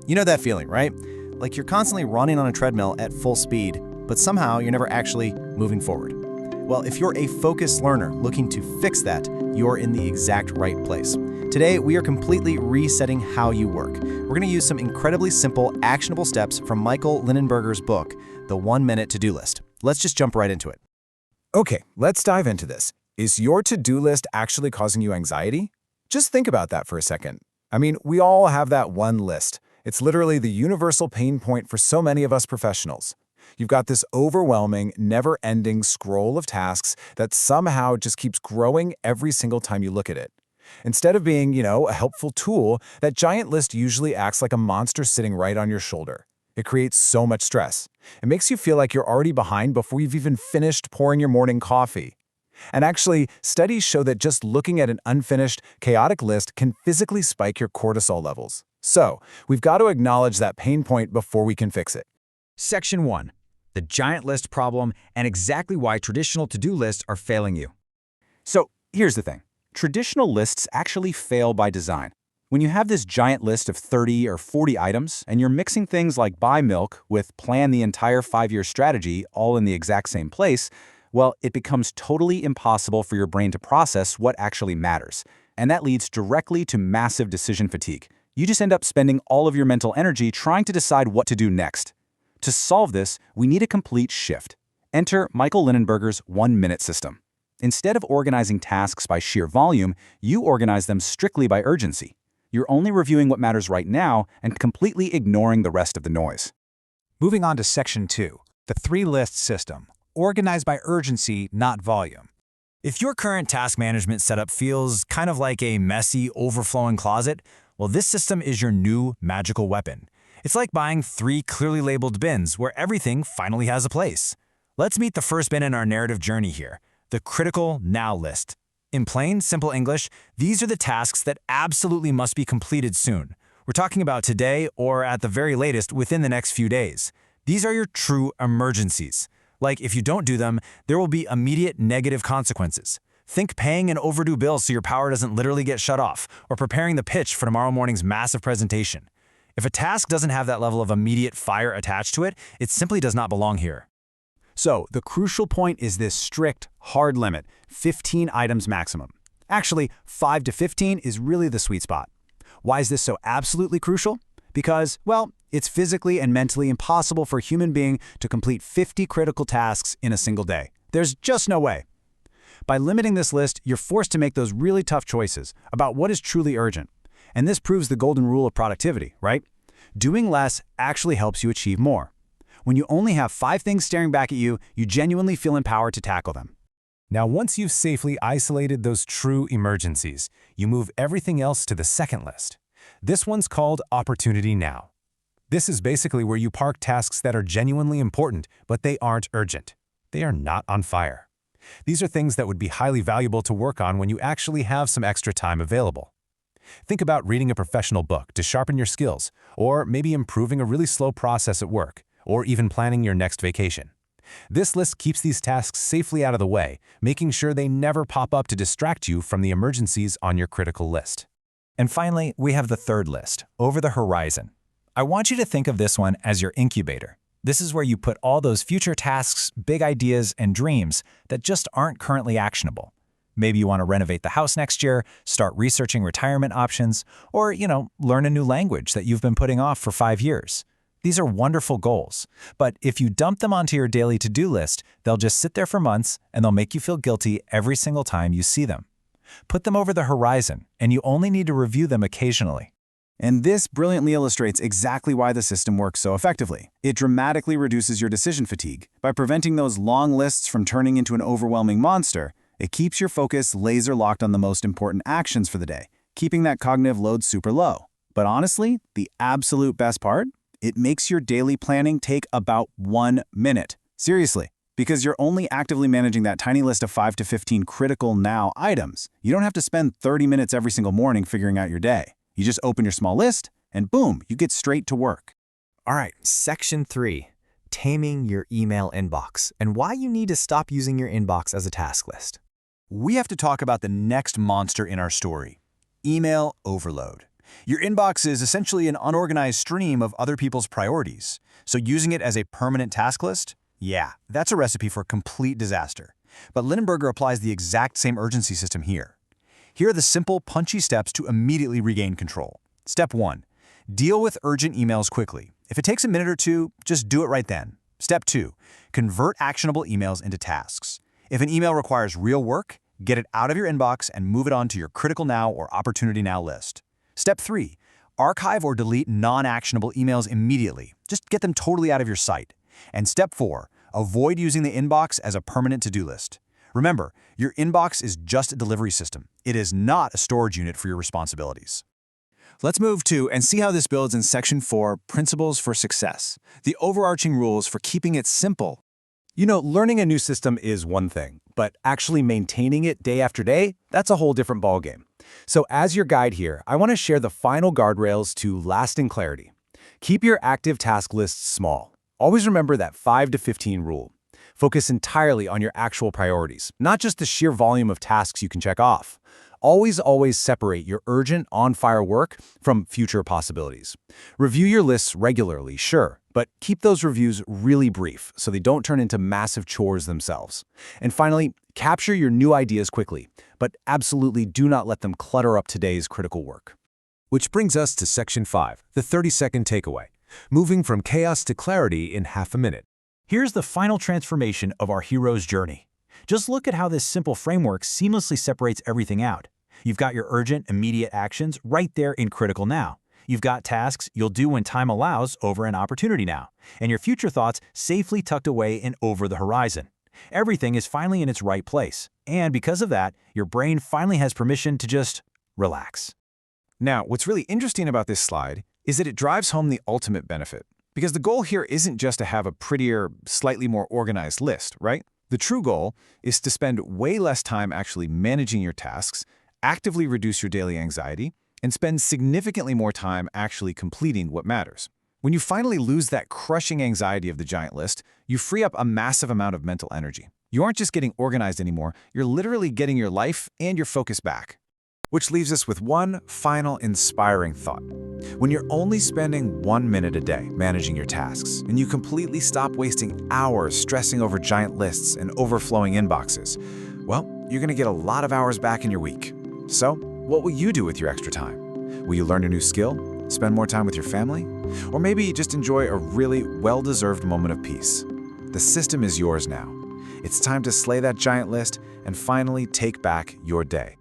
You know that feeling, right? Like you're constantly running on a treadmill at full speed, but somehow you're never actually moving forward. Well, if you're a focused learner looking to fix that, you're in the exact right place. Today, we are completely resetting how you work. We're going to use some incredibly simple, actionable steps from Michael Linenberger's book, The 1-Minute To-Do List. Let's just jump right into it. Okay, let's dive into this. Is your to-do list actually causing you anxiety? Just think about that for a second. I mean, we all have that one list. It's literally the universal pain point for so many of us professionals. You've got this overwhelming, never-ending scroll of tasks that somehow just keeps growing every single time you look at it. Instead of being, a helpful tool, that giant list usually acts like a monster sitting right on your shoulder. It creates so much stress. It makes you feel like you're already behind before you've even finished pouring your morning coffee. And actually, studies show that just looking at an unfinished, chaotic list can physically spike your cortisol levels. So, we've got to acknowledge that pain point before we can fix it. Section 1. The giant list problem and exactly why traditional to-do lists are failing you. So, here's the thing. Traditional lists actually fail by design. When you have this giant list of 30 or 40 items, and you're mixing things like buy milk with plan the entire 5-year strategy all in the exact same place, well, it becomes totally impossible for your brain to process what actually matters. And that leads directly to massive decision fatigue. You just end up spending all of your mental energy trying to decide what to do next. To solve this, we need a complete shift. Enter Michael Linenberger's 1-minute system. Instead of organizing tasks by sheer volume, you organize them strictly by urgency. You're only reviewing what matters right now and completely ignoring the rest of the noise. Moving on to Section 2, the 3-list system. Organize by urgency, not volume. If your current task management setup feels kind of like a messy, overflowing closet, well, this system is your new magical weapon. It's like buying 3 clearly labeled bins where everything finally has a place. Let's meet the first bin in our narrative journey here, the critical now list. In plain, simple English, these are the tasks that absolutely must be completed soon. We're talking about today or at the very latest within the next few days. These are your true emergencies. Like if you don't do them, there will be immediate negative consequences. Think paying an overdue bill so your power doesn't literally get shut off, or preparing the pitch for tomorrow morning's massive presentation. If a task doesn't have that level of immediate fire attached to it, it simply does not belong here. So, the crucial point is this strict, hard limit, 15 items maximum. Actually, 5 to 15 is really the sweet spot. Why is this so absolutely crucial? Because, well, it's physically and mentally impossible for a human being to complete 50 critical tasks in a single day. There's just no way. By limiting this list, you're forced to make those really tough choices about what is truly urgent. And this proves the golden rule of productivity, right? Doing less actually helps you achieve more. When you only have 5 things staring back at you, you genuinely feel empowered to tackle them. Now, once you've safely isolated those true emergencies, you move everything else to the second list. This one's called Opportunity Now. This is basically where you park tasks that are genuinely important, but they aren't urgent. They are not on fire. These are things that would be highly valuable to work on when you actually have some extra time available. Think about reading a professional book to sharpen your skills, or maybe improving a really slow process at work, or even planning your next vacation. This list keeps these tasks safely out of the way, making sure they never pop up to distract you from the emergencies on your critical list. And finally, we have the 3rd list, over the horizon. I want you to think of this one as your incubator. This is where you put all those future tasks, big ideas, and dreams that just aren't currently actionable. Maybe you want to renovate the house next year, start researching retirement options, or, learn a new language that you've been putting off for 5 years. These are wonderful goals, but if you dump them onto your daily to-do list, they'll just sit there for months and they'll make you feel guilty every single time you see them. Put them over the horizon, and you only need to review them occasionally. And this brilliantly illustrates exactly why the system works so effectively. It dramatically reduces your decision fatigue. By preventing those long lists from turning into an overwhelming monster, it keeps your focus laser locked on the most important actions for the day, keeping that cognitive load super low. But honestly, the absolute best part? It makes your daily planning take about 1 minute. Seriously, because you're only actively managing that tiny list of 5 to 15 critical now items. You don't have to spend 30 minutes every single morning figuring out your day. You just open your small list, and boom, you get straight to work. All right, Section 3, taming your email inbox and why you need to stop using your inbox as a task list. We have to talk about the next monster in our story, email overload. Your inbox is essentially an unorganized stream of other people's priorities, so using it as a permanent task list? Yeah, that's a recipe for complete disaster. But Linenberger applies the exact same urgency system here. Here are the simple, punchy steps to immediately regain control. Step 1. Deal with urgent emails quickly. If it takes a minute or two, just do it right then. Step 2. Convert actionable emails into tasks. If an email requires real work, get it out of your inbox and move it on to your critical now or opportunity now list. Step 3. Archive or delete non-actionable emails immediately. Just get them totally out of your sight. And Step 4. Avoid using the inbox as a permanent to-do list. Remember, your inbox is just a delivery system. It is not a storage unit for your responsibilities. Let's move to and see how this builds in Section 4, Principles for Success, the overarching rules for keeping it simple. You know, learning a new system is one thing, but actually maintaining it day after day, that's a whole different ballgame. So as your guide here, I want to share the final guardrails to lasting clarity. Keep your active task lists small. Always remember that 5 to 15 rule. Focus entirely on your actual priorities, not just the sheer volume of tasks you can check off. Always separate your urgent, on-fire work from future possibilities. Review your lists regularly, sure, but keep those reviews really brief so they don't turn into massive chores themselves. And finally, capture your new ideas quickly, but absolutely do not let them clutter up today's critical work. Which brings us to Section 5, the 30-second takeaway. Moving from chaos to clarity in half a minute. Here's the final transformation of our hero's journey. Just look at how this simple framework seamlessly separates everything out. You've got your urgent, immediate actions right there in critical now. You've got tasks you'll do when time allows over an opportunity now. And your future thoughts safely tucked away in over the horizon. Everything is finally in its right place. And because of that, your brain finally has permission to just relax. Now, what's really interesting about this slide is that it drives home the ultimate benefit. Because the goal here isn't just to have a prettier, slightly more organized list, right? The true goal is to spend way less time actually managing your tasks, actively reduce your daily anxiety, and spend significantly more time actually completing what matters. When you finally lose that crushing anxiety of the giant list, you free up a massive amount of mental energy. You aren't just getting organized anymore, you're literally getting your life and your focus back. Which leaves us with one final inspiring thought. When you're only spending 1 minute a day managing your tasks, and you completely stop wasting hours stressing over giant lists and overflowing inboxes, well, you're going to get a lot of hours back in your week. So, what will you do with your extra time? Will you learn a new skill? Spend more time with your family? Or maybe just enjoy a really well-deserved moment of peace? The system is yours now. It's time to slay that giant list and finally take back your day.